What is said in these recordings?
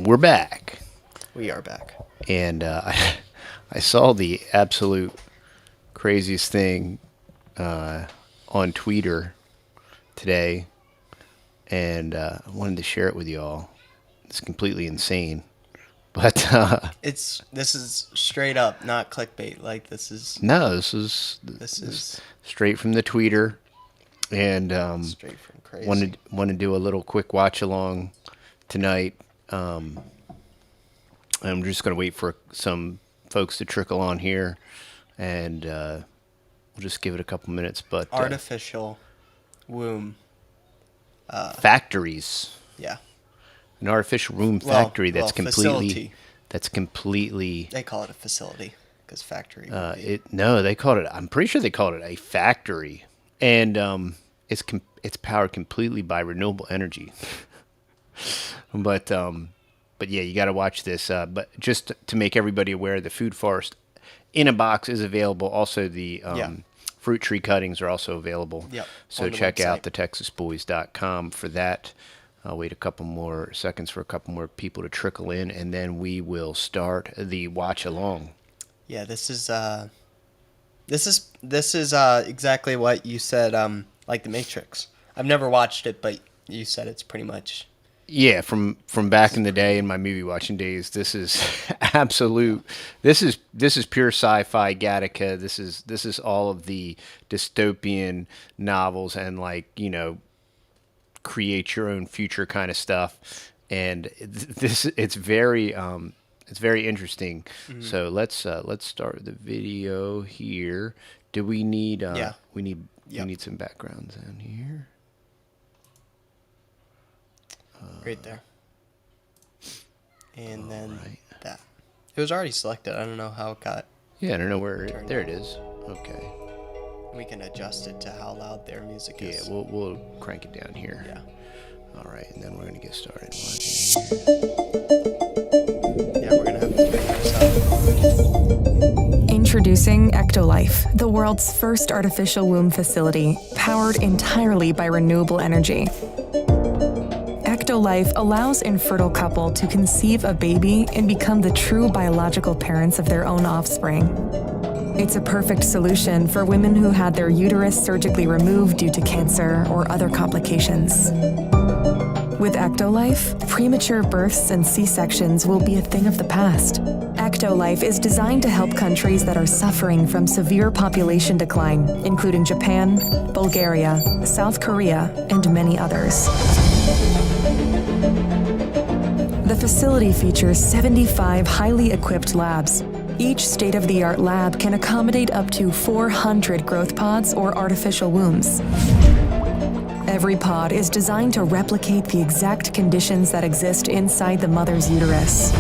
We're back. We are back. And I saw the absolute craziest thing on Twitter today, and I wanted to share it with you all. It's completely insane. But this is straight up, not clickbait. Like this is straight from the tweeter, and straight from crazy. Want to do a little quick watch along tonight. I'm just going to wait for some folks to trickle on here, and we'll just give it a couple minutes. But artificial womb factories. Yeah. An artificial womb factory facility. That's completely. They call it a facility because factory. They called it. I'm pretty sure they called it a factory, and it's powered completely by renewable energy. But yeah, you got to watch this. But just to make everybody aware, the food forest in a box is available. Also, the fruit tree cuttings are also available. Yep. So check out TheTexasBoys.com for that. I'll wait a couple more seconds for a couple more people to trickle in, and then we will start the watch along. Yeah, this is exactly what you said. Like The Matrix. I've never watched it, but you said it's pretty much. Yeah, from back in the day in my movie watching days, this is absolute. This is pure sci-fi Gattaca. This is all of the dystopian novels and create your own future kind of stuff, and it's very interesting. Mm-hmm. So let's start the video here. Do we need we need some backgrounds in here. Right there. And then that. It was already selected. I don't know how it got. Yeah, I don't know where. There it is. Okay. We can adjust it to how loud their music is. Yeah, we'll crank it down here. Yeah. All right, and then we're gonna get started watching here. Yeah, we're gonna have to figure this out. Introducing EctoLife, the world's first artificial womb facility, powered entirely by renewable energy. EctoLife allows infertile couple to conceive a baby and become the true biological parents of their own offspring. It's a perfect solution for women who had their uterus surgically removed due to cancer or other complications. With EctoLife, premature births and C-sections will be a thing of the past. EctoLife is designed to help countries that are suffering from severe population decline, including Japan, Bulgaria, South Korea, and many others. The facility features 75 highly equipped labs. Each state-of-the-art lab can accommodate up to 400 growth pods or artificial wombs. Every pod is designed to replicate the exact conditions that exist inside the mother's uterus.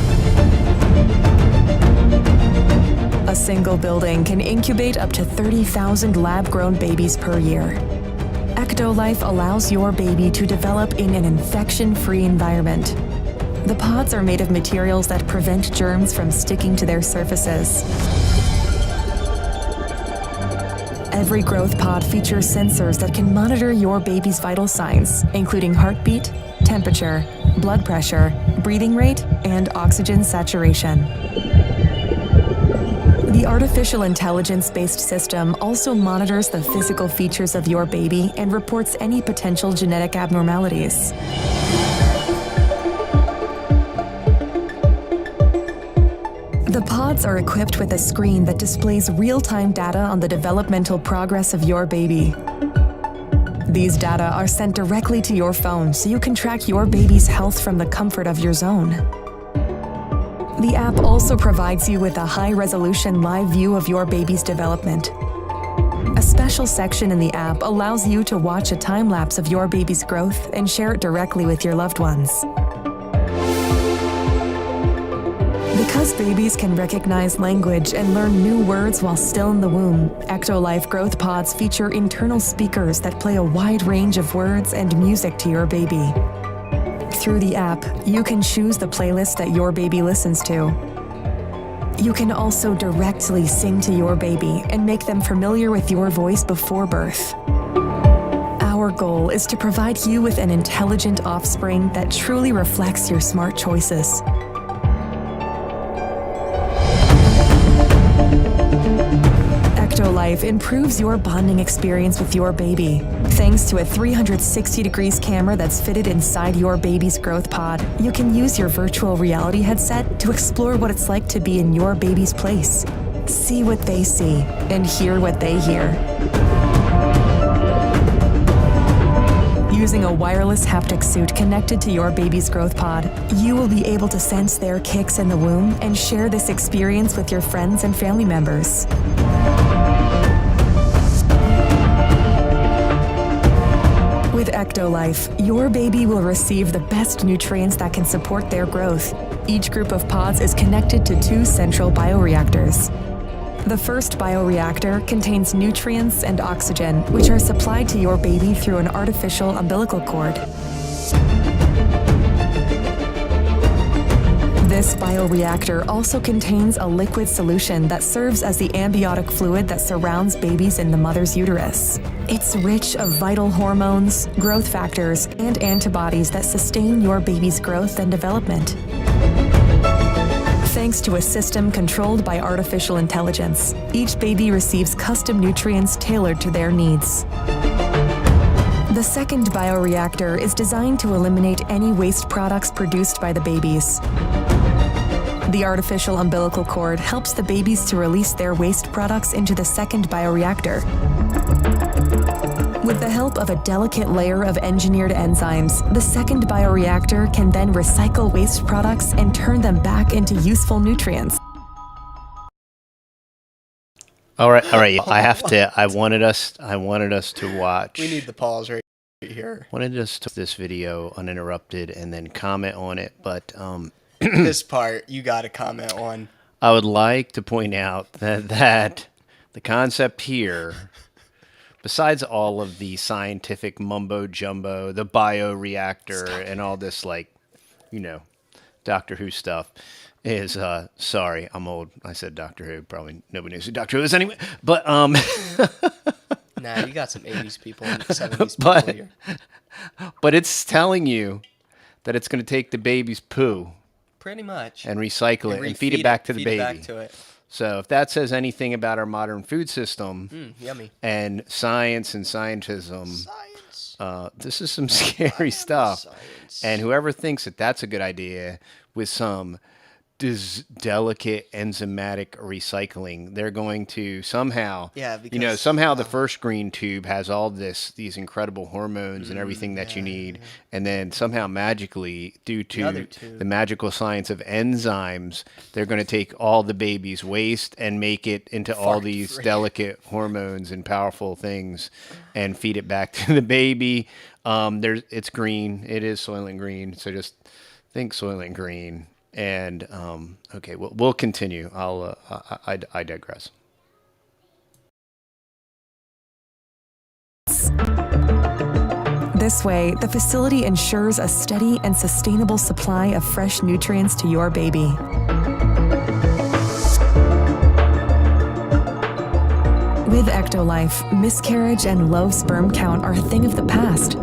A single building can incubate up to 30,000 lab-grown babies per year. EctoLife allows your baby to develop in an infection-free environment. The pods are made of materials that prevent germs from sticking to their surfaces. Every growth pod features sensors that can monitor your baby's vital signs, including heartbeat, temperature, blood pressure, breathing rate, and oxygen saturation. The artificial intelligence-based system also monitors the physical features of your baby and reports any potential genetic abnormalities. The pods are equipped with a screen that displays real-time data on the developmental progress of your baby. These data are sent directly to your phone so you can track your baby's health from the comfort of your zone. The app also provides you with a high-resolution live view of your baby's development. A special section in the app allows you to watch a time-lapse of your baby's growth and share it directly with your loved ones. Because babies can recognize language and learn new words while still in the womb, EctoLife growth pods feature internal speakers that play a wide range of words and music to your baby. Through the app, you can choose the playlist that your baby listens to. You can also directly sing to your baby and make them familiar with your voice before birth. Our Our goal is to provide you with an intelligent offspring that truly reflects your smart choices. EctoLife improves your bonding experience with your baby. Thanks to a 360 degrees camera that's fitted inside your baby's growth pod, you can use your virtual reality headset to explore what it's like to be in your baby's place. See what they see and hear what they hear. Using a wireless haptic suit connected to your baby's growth pod, you will be able to sense their kicks in the womb and share this experience with your friends and family members. With EctoLife, your baby will receive the best nutrients that can support their growth. Each group of pods is connected to 2 central bioreactors. The first bioreactor contains nutrients and oxygen, which are supplied to your baby through an artificial umbilical cord. This bioreactor also contains a liquid solution that serves as the amniotic fluid that surrounds babies in the mother's uterus. It's rich of vital hormones, growth factors, and antibodies that sustain your baby's growth and development. Thanks to a system controlled by artificial intelligence, each baby receives custom nutrients tailored to their needs. The second bioreactor is designed to eliminate any waste products produced by the babies. The artificial umbilical cord helps the babies to release their waste products into the second bioreactor. With the help of a delicate layer of engineered enzymes, the second bioreactor can then recycle waste products and turn them back into useful nutrients. All right. I wanted us to watch. We need the pause right here. Wanted us to this video uninterrupted and then comment on it, but This part you got to comment on. I would like to point out that the concept here, besides all of the scientific mumbo jumbo, the bioreactor and all this, like, you know, Doctor Who stuff, is sorry, I'm old. I said Doctor Who. Probably nobody knows who Doctor Who is anyway. But Nah, you got some 80s people and 70s people here. But it's telling you that it's going to take the baby's poo Pretty much. and recycle it and feed it back to the baby. So if that says anything about our modern food system Yummy. and science and scientism, this is some scary stuff. Science. And whoever thinks that that's a good idea with some delicate enzymatic recycling, they're going to somehow, somehow the first green tube has all these incredible hormones and everything that you need. And then somehow magically, due to the magical science of enzymes, they're going to take all the baby's waste and make it into all these delicate hormones and powerful things and feed it back to the baby. It's green. It is Soylent Green. So just think Soylent Green. And okay, we'll continue. I digress. This way, the facility ensures a steady and sustainable supply of fresh nutrients to your baby. With EctoLife, miscarriage and low sperm count are a thing of the past.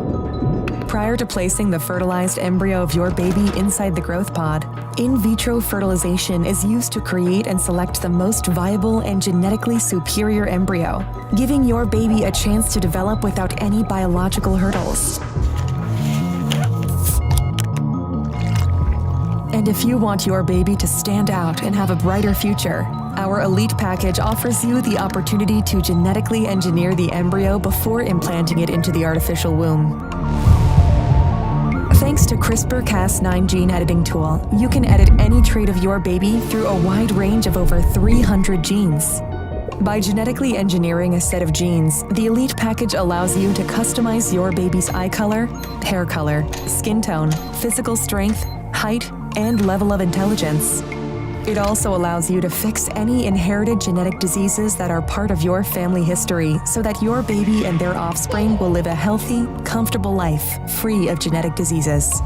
Prior to placing the fertilized embryo of your baby inside the growth pod, in vitro fertilization is used to create and select the most viable and genetically superior embryo, giving your baby a chance to develop without any biological hurdles. And if you want your baby to stand out and have a brighter future, our Elite Package offers you the opportunity to genetically engineer the embryo before implanting it into the artificial womb. Thanks to CRISPR-Cas9 gene editing tool, you can edit any trait of your baby through a wide range of over 300 genes. By genetically engineering a set of genes, the Elite Package allows you to customize your baby's eye color, hair color, skin tone, physical strength, height, and level of intelligence. It also allows you to fix any inherited genetic diseases that are part of your family history so that your baby and their offspring will live a healthy, comfortable life free of genetic diseases.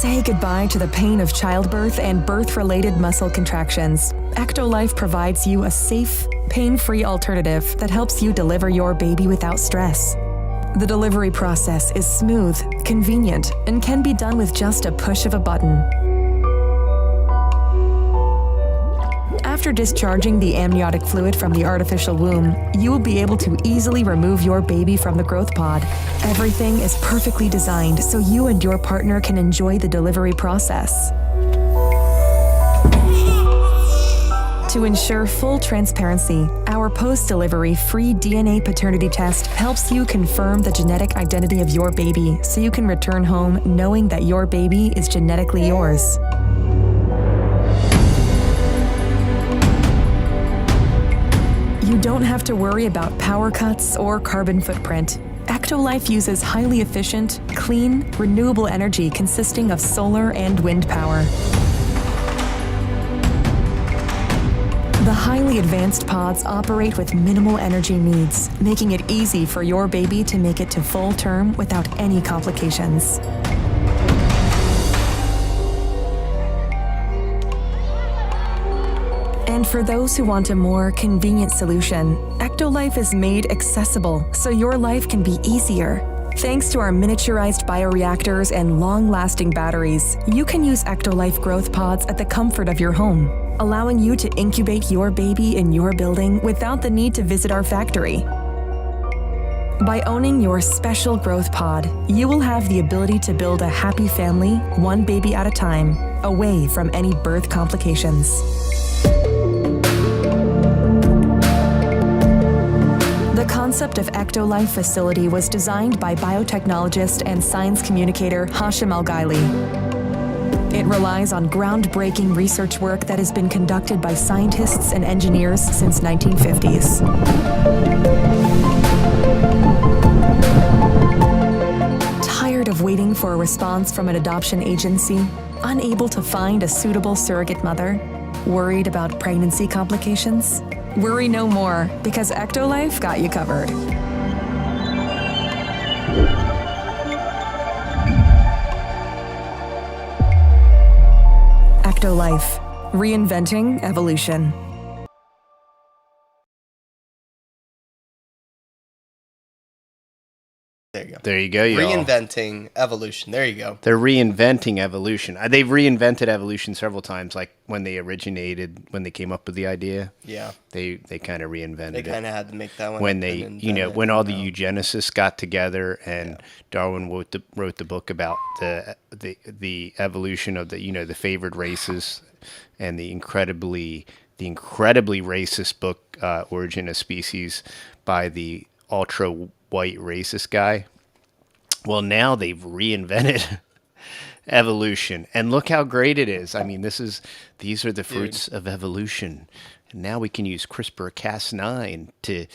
Say goodbye to the pain of childbirth and birth-related muscle contractions EctoLife provides you a safe, pain-free alternative that helps you deliver your baby without stress. The delivery process is smooth, convenient, and can be done with just a push of a button. After discharging the amniotic fluid from the artificial womb, you will be able to easily remove your baby from the growth pod. Everything is perfectly designed so you and your partner can enjoy the delivery process. To ensure full transparency, our post-delivery free DNA paternity test helps you confirm the genetic identity of your baby so you can return home knowing that your baby is genetically yours. You don't have to worry about power cuts or carbon footprint. EctoLife uses highly efficient, clean, renewable energy consisting of solar and wind power. The highly advanced pods operate with minimal energy needs, making it easy for your baby to make it to full term without any complications. And for those who want a more convenient solution, EctoLife is made accessible so your life can be easier. Thanks to our miniaturized bioreactors and long-lasting batteries, you can use EctoLife growth pods at the comfort of your home, allowing you to incubate your baby in your building without the need to visit our factory. By owning your special growth pod, you will have the ability to build a happy family, one baby at a time, away from any birth complications. The concept of EctoLife facility was designed by biotechnologist and science communicator Hashim Al-Ghaili. It relies on groundbreaking research work that has been conducted by scientists and engineers since 1950s. Tired of waiting for a response from an adoption agency? Unable to find a suitable surrogate mother? Worried about pregnancy complications? Worry no more, because EctoLife got you covered. EctoLife, reinventing evolution. There you go. There you go, y'all. Reinventing evolution. There you go. They're reinventing evolution. They've reinvented evolution several times, like when they originated, when they came up with the idea. Yeah. They kind of reinvented it. They kind of had to make that one. When they, when all the eugenicists got together and Darwin wrote the book about the evolution of the favored races and the incredibly racist book Origin of Species by the ultra white racist guy. Well, now they've reinvented evolution, and look how great it is. I mean, these are the fruits of evolution. And now we can use CRISPR-Cas9 to,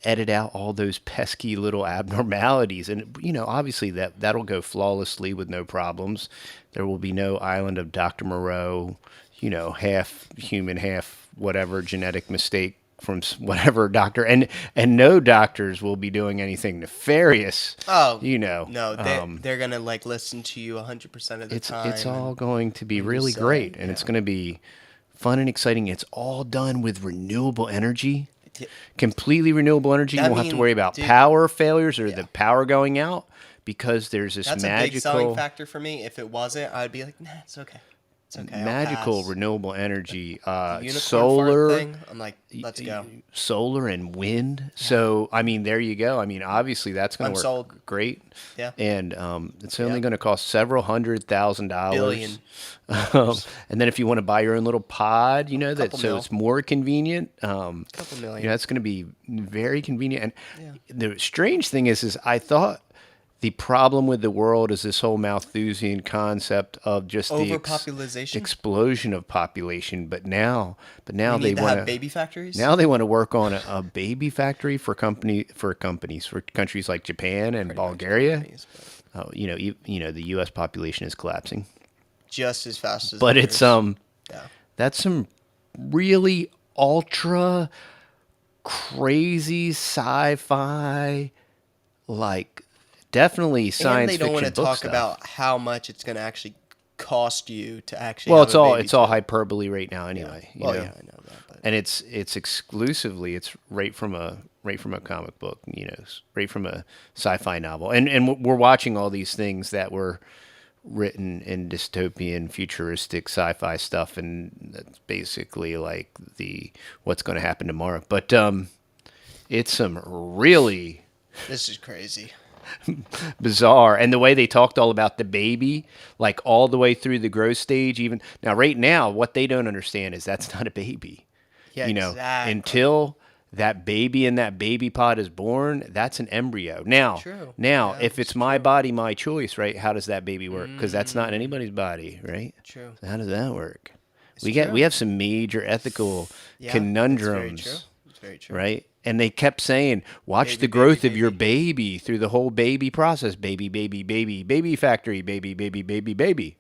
edit out all those pesky little abnormalities. And, obviously that'll go flawlessly with no problems. There will be no island of Dr. Moreau, half human, half whatever genetic mistake from whatever doctor, and no doctors will be doing anything nefarious. Oh, no, they're gonna listen to you 100% of the time. It's all going to be really great, and it's going to be fun and exciting. It's all done with renewable energy, completely renewable energy. You won't have to worry about power failures or the power going out, because there's this That's a big selling factor for me. If it wasn't, I'd be like, nah, it's okay. Okay, magical renewable energy, solar thing. I'm like, let's go. Solar and wind. Yeah. So, I mean, there you go. I mean, obviously that's going to work great. Yeah. And it's only going to cost several $100,000. Billion. And then if you want to buy your own little pod, it's more convenient. Couple million. That's going to be very convenient. And the strange thing is I thought the problem with the world is this whole Malthusian concept of just the explosion of population. But now they want to have baby factories. Now they want to work on a baby factory for countries like Japan and Bulgaria. The U.S. population is collapsing just as fast as. But it's that's some really ultra crazy sci-fi definitely science fiction. And they don't want to talk stuff about how much it's going to actually cost you to actually Well, have a baby it's all too. hyperbole right now anyway. You Well, know? yeah, I know that, but And it's exclusively it's right from a comic book, you know, right from a sci-fi novel. And we're watching all these things that were written in dystopian, futuristic sci-fi stuff, and that's basically like the what's going to happen tomorrow. But it's some really this is crazy. bizarre, and the way they talked all about the baby, like all the way through the growth stage. Even now, right now, what they don't understand is that's not a baby. Yeah, You know, exactly. until that baby in that baby pod is born, that's an embryo. Now, True. now, Yeah, if it's my body, my choice, right? How does that baby work? Because that's not anybody's body, right? True. So how does that work? It's We true. have some major ethical Yeah, conundrums, It's very true. It's very true. right? And they kept saying, watch Baby, the growth baby, of your baby. baby through the whole baby process. Baby, baby, baby, baby factory, baby, baby, baby, baby.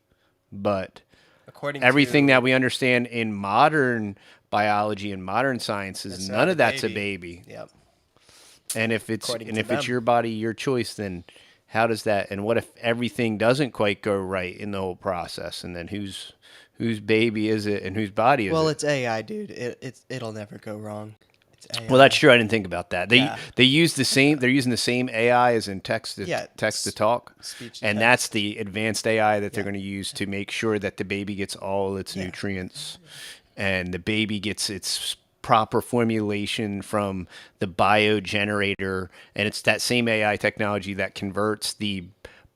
But According everything to that we understand in modern biology and modern sciences, That's none not of a that's a baby. baby. Yep. And if it's According and to if it's them. your body, your choice, then how does that? And what if everything doesn't quite go right in the whole process? And then whose baby is it, and whose body is Well, it? it's AI, dude. It'll never go wrong. It's AI. Well, that's true. I didn't think about that. Yeah. They use the same. They're using the same AI as in text to talk, speech to and text. that's the advanced AI that they're Yeah. going to use to make sure that the baby gets all its Yeah. nutrients, and the baby gets its proper formulation from the biogenerator, and it's that same AI technology that converts the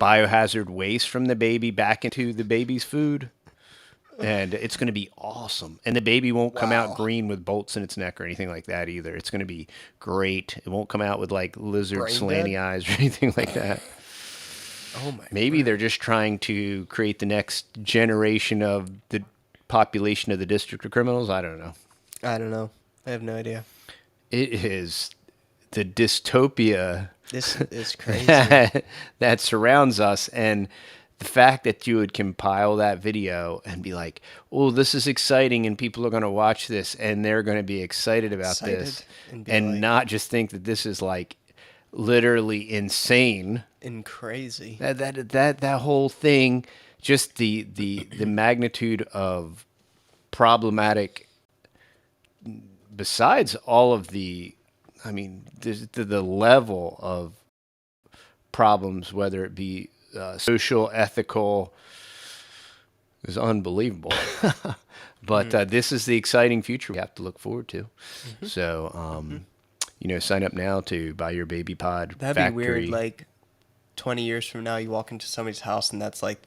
biohazard waste from the baby back into the baby's food. And it's going to be awesome. And the baby won't come out Wow. green with bolts in its neck or anything like that either. It's going to be great. It won't come out with like lizard Brain slanty dead? eyes or anything like that. Oh my. Maybe they're just trying to create the next generation of the population of the District of Criminals. I don't know. I don't know. I have no idea. It is the dystopia This is crazy. that surrounds us, and the fact that you would compile that video and be like, oh, this is exciting, and people are going to watch this and they're going to be excited about this, and be and like- not just think that this is like literally insane. And crazy. That whole thing, just the magnitude of problematic, besides all of the, I mean, the level of problems, whether it be social, ethical, is unbelievable. But this is the exciting future we have to look forward to. So, you know, sign up now to buy your baby pod. That'd factory. be weird. Like 20 years from now, you walk into somebody's house and that's like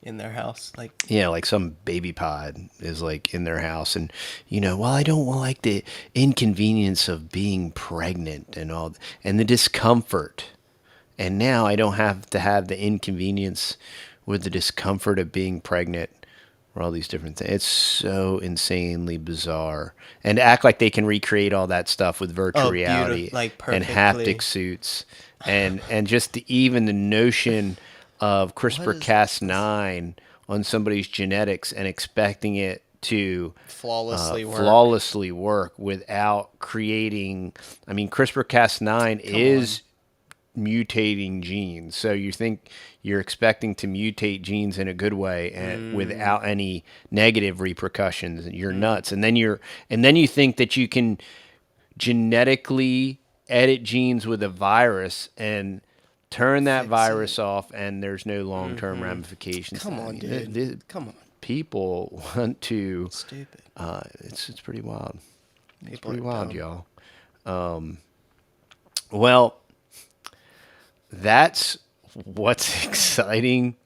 in their house. Like, Yeah, like some baby pod is like in their house, and you know, well, I don't like the inconvenience of being pregnant and all, and the discomfort. And now I don't have to have the inconvenience with the discomfort of being pregnant or all these different things. It's so insanely bizarre. And to act like they can recreate all that stuff with virtual Oh, reality like and perfectly. haptic suits and just even the notion of CRISPR-Cas9 on somebody's genetics and expecting it to flawlessly work without creating. I mean, CRISPR-Cas9 is mutating genes, so you think you're expecting to mutate genes in a good way and without any negative repercussions. You're nuts. And then you think that you can genetically edit genes with a virus and turn that virus off, and there's no long-term ramifications. Come on, dude. Come on. People want to. Stupid. It's pretty wild. It's People pretty are wild, dumb. y'all. Well, that's what's exciting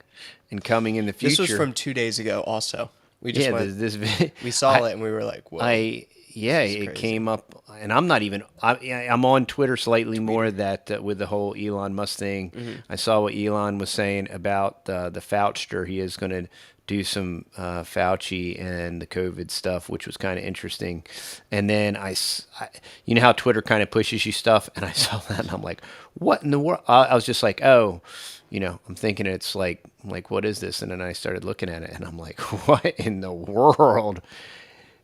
and coming in the future. This was from 2 days ago also. We just yeah. went, This we saw it and we were like, whoa. it crazy. came up, and I'm not even. I'm on Twitter slightly more that with the whole Elon Musk thing. I saw what Elon was saying about the Fauchster. He is going to do some Fauci and the COVID stuff, which was kind of interesting. And then I, you know how Twitter kind of pushes you stuff, and I saw that, and I'm like, what in the world? I was just like, oh. You know, I'm thinking it's like, what is this? And then I started looking at it, and I'm like, what in the world?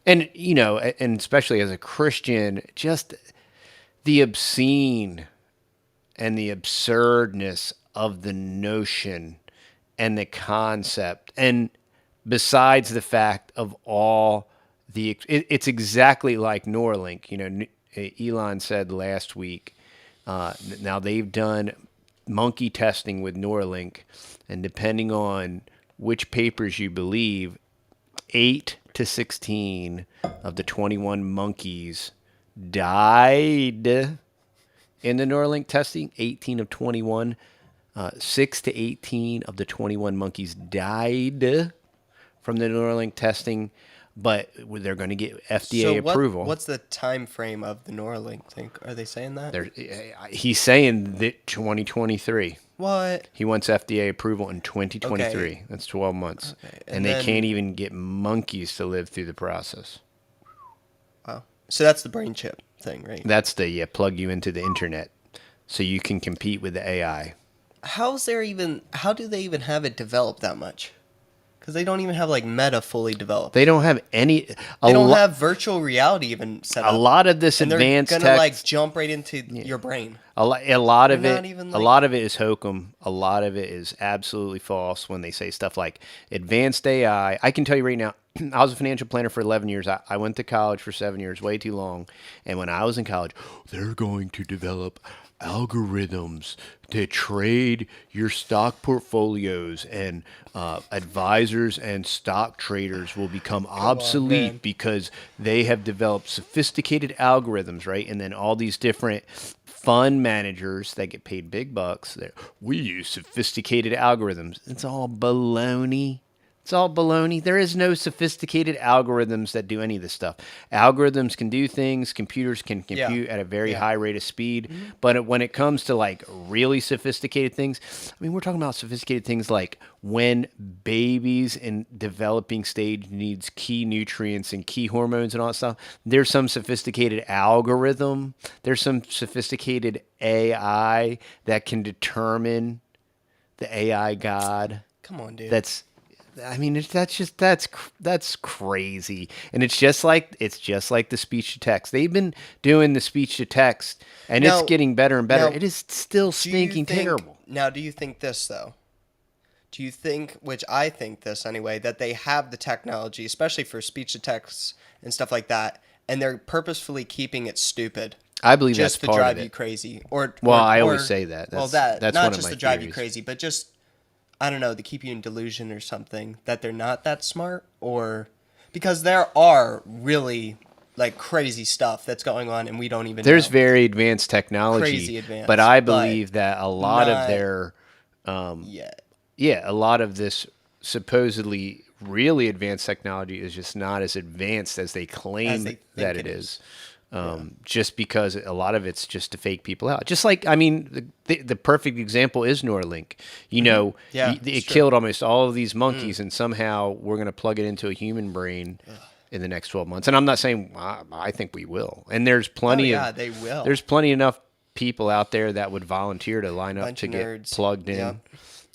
And, you know, and especially as a Christian, just the obscene and the absurdness of the notion and the concept, and besides the fact of all it's exactly like Neuralink. Elon said last week. Now they've done monkey testing with Neuralink, and depending on which papers you believe, 8 to 16 of the 21 monkeys died in the Neuralink testing. 18 of 21. 6 to 18 of the 21 monkeys died from the Neuralink testing, but they're going to get FDA approval. What's the time frame of the Neuralink thing? Are they saying that? He's saying that 2023. What? He wants FDA approval in 2023. Okay. That's 12 months. Okay. And they can't even get monkeys to live through the process. Wow. So that's the brain chip thing, right? That's plug you into the internet so you can compete with the AI. How do they even have it developed that much? Because they don't even have like Meta fully developed. They don't have any. They don't have virtual reality even set up. A lot of this advanced tech, tech, like jump right into your brain. A lot of They're it. not even, A lot of it is hokum. A lot of it is absolutely false when they say stuff like advanced AI. I can tell you right now. I was a financial planner for 11 years. I went to college for 7 years, way too long. And when I was in college, they're going to develop algorithms to trade your stock portfolios, and advisors and stock traders will become obsolete because they have developed sophisticated algorithms, right? And then all these different fund managers that get paid big bucks, we use sophisticated algorithms. It's all baloney. It's all baloney. There is no sophisticated algorithms that do any of this stuff. Algorithms can do things. Computers can compute at a very high rate of speed. Mm-hmm. But when it comes to like really sophisticated things, I mean, we're talking about sophisticated things like when babies in developing stage needs key nutrients and key hormones and all that stuff. There's some sophisticated algorithm. There's some sophisticated AI that can determine the AI god. Come on, dude. That's crazy, and it's just like the speech to text. They've been doing the speech to text, and it's getting better and better. It is still stinking terrible. Now, do you think this though? Do you think, which I think this anyway, that they have the technology, especially for speech to text and stuff like that, and they're purposefully keeping it stupid? I believe just that's part to of drive you crazy, I always say that. That's not one just of my to drive theories. you crazy, but just, I don't know, to keep you in delusion or something, that they're not that smart, or because there are really like crazy stuff that's going on and we don't even There's know. very advanced technology, Crazy advanced, but I believe that a lot of their a lot of this supposedly really advanced technology is just not as advanced as they claim that it is. Just because a lot of it's just to fake people out. Just like, I mean, the perfect example is Neuralink. It killed almost all of these monkeys, and somehow we're going to plug it into a human brain in the next 12 months. And I'm not saying I think we will. And there's plenty they will. There's plenty enough people out there that would volunteer to line up to get plugged in.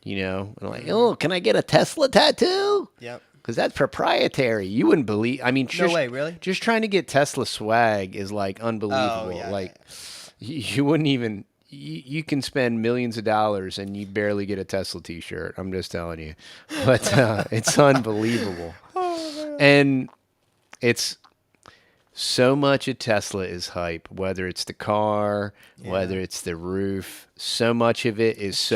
Yep. And like, oh, can I get a Tesla tattoo? Yep. Because that's proprietary. You wouldn't believe. I mean, no way, really? Just trying to get Tesla swag is like unbelievable. You wouldn't even. You can spend millions of dollars and you barely get a Tesla T-shirt. I'm just telling you, but it's unbelievable. And it's so much of Tesla is hype. Whether it's the car, whether it's the roof, so much of it is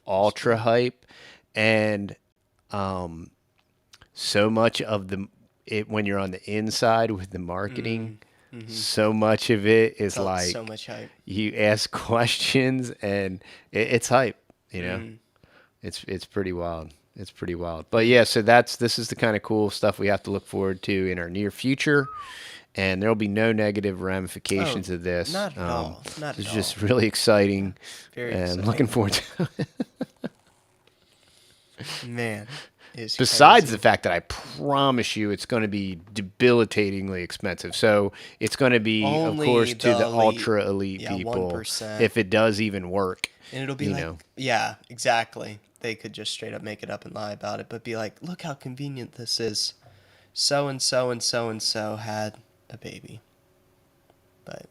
ultra hype, and so much of when you're on the inside with the marketing, so much of it is like so much hype. You ask questions and it's hype. It's pretty wild. It's pretty wild. But yeah, so this is the kind of cool stuff we have to look forward to in our near future. And there'll be no negative ramifications of this. Not at all. It's just really exciting. Very and exciting. Looking forward to it. Man. Besides the fact that I promise you it's going to be debilitatingly expensive. So it's going to be, of course, to the ultra elite people, 1%. if it does even work. And it'll be yeah, exactly. They could just straight up make it up and lie about it, but be like, look how convenient this is. So and so and so and so had a baby. But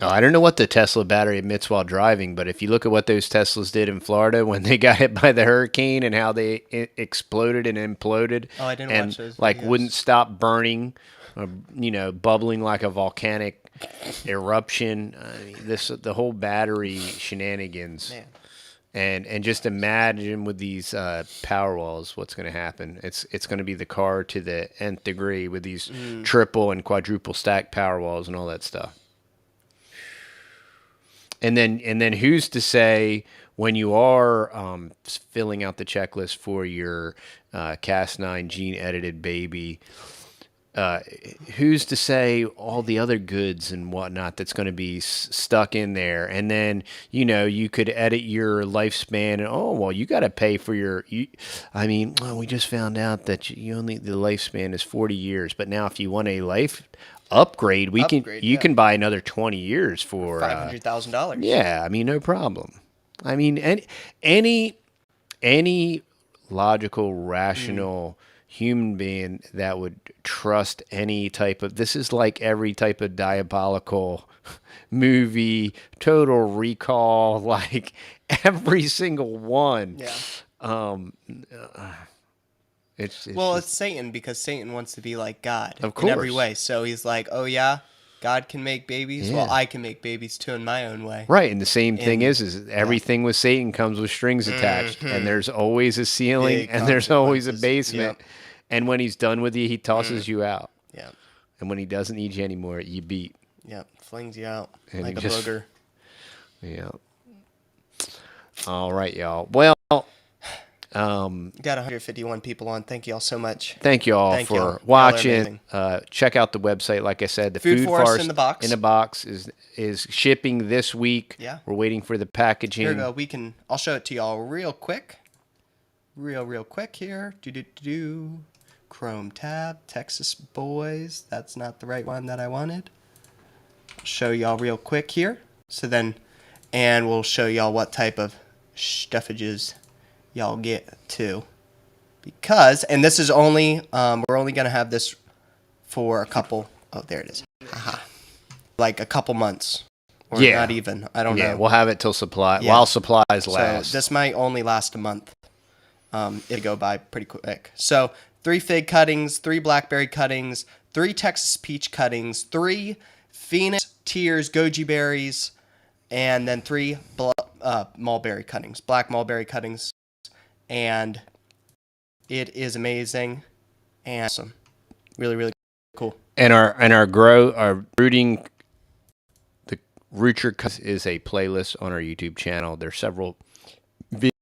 Oh, I don't know what the Tesla battery emits while driving, but if you look at what those Teslas did in Florida when they got hit by the hurricane and how they exploded and imploded, Oh, I didn't and watch those like videos. wouldn't stop burning, or, bubbling like a volcanic eruption. I mean, the whole battery shenanigans. Man. And just imagine with these power walls, what's going to happen. It's going to be the car to the nth degree with these triple and quadruple stack power walls and all that stuff. And then who's to say when you are filling out the checklist for your Cas9 gene edited baby, who's to say all the other goods and whatnot that's going to be stuck in there? And then, you could edit your lifespan and, you got to pay for we just found out that the lifespan is 40 years. But now if you want a life upgrade, you can buy another 20 years for $500,000. Yeah. No problem. Any logical, rational human being that would trust any type of, this is like every type of diabolical movie, Total Recall, like every single one. Yeah. It's Satan, because Satan wants to be like God of in every course. way. So he's like, oh yeah, God can make babies. Yeah. Well, I can make babies too in my own way. Right, and the same thing is everything with Satan comes with strings attached, and there's always a ceiling, Big and there's always a consequences. basement. Yep. And when he's done with you, he tosses you out. Yeah. And when he doesn't need you anymore, you beat. Yeah, flings you out And like a just, booger. Yeah. All right, y'all. Well, Got 151 people on. Thank you all so much. thank you all Thank for y'all. Y'all are watching. amazing. Check out the website. Like I said, the Food Food Forest Forest in the box. in a box is shipping this week. Yeah. We're waiting for the packaging. Here we go. I'll show it to y'all real quick. Real quick here. Chrome tab, Texas Boys. That's not the right one that I wanted. I'll show y'all real quick here. And we'll show y'all what type of stuffages y'all get too. And this is only, we're only going to have this for a couple, there it is. Like a couple months. Or not even, I don't know. Yeah, we'll have it till while supplies last. So this might only last a month. It'll go by pretty quick. So 3 fig cuttings, 3 blackberry cuttings, 3 Texas peach cuttings, 3 Phoenix Tears goji berries, and then 3 mulberry cuttings, black mulberry cuttings. And it is amazing and awesome. Really, really cool. And our rooting, the Rooter Cuts is a playlist on our YouTube channel. There's several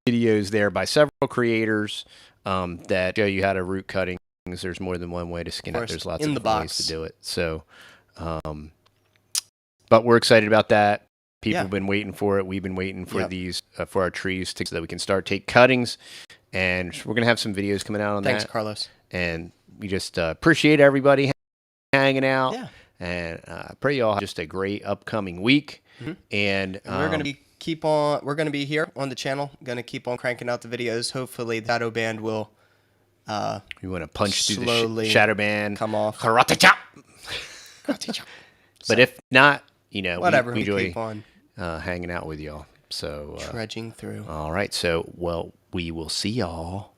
videos there by several creators that show you how to root cuttings. There's more than one way to skin it. There's lots of different ways to do it. So, but we're excited about that. People have been waiting for it. We've been waiting for these for our trees so that we can start take cuttings. And we're gonna have some videos coming out on that. Thanks, Carlos. And we just appreciate everybody hanging out. Yeah. And pray you all have just a great upcoming week. Mm-hmm. And we're gonna be here on the channel. Gonna keep on cranking out the videos. Hopefully, the shadow band will. You want to punch through slowly the shadow band? Come off. Karate chop. But if not, whatever. we enjoy keep on hanging out with y'all. So trudging through. All right. So we will see y'all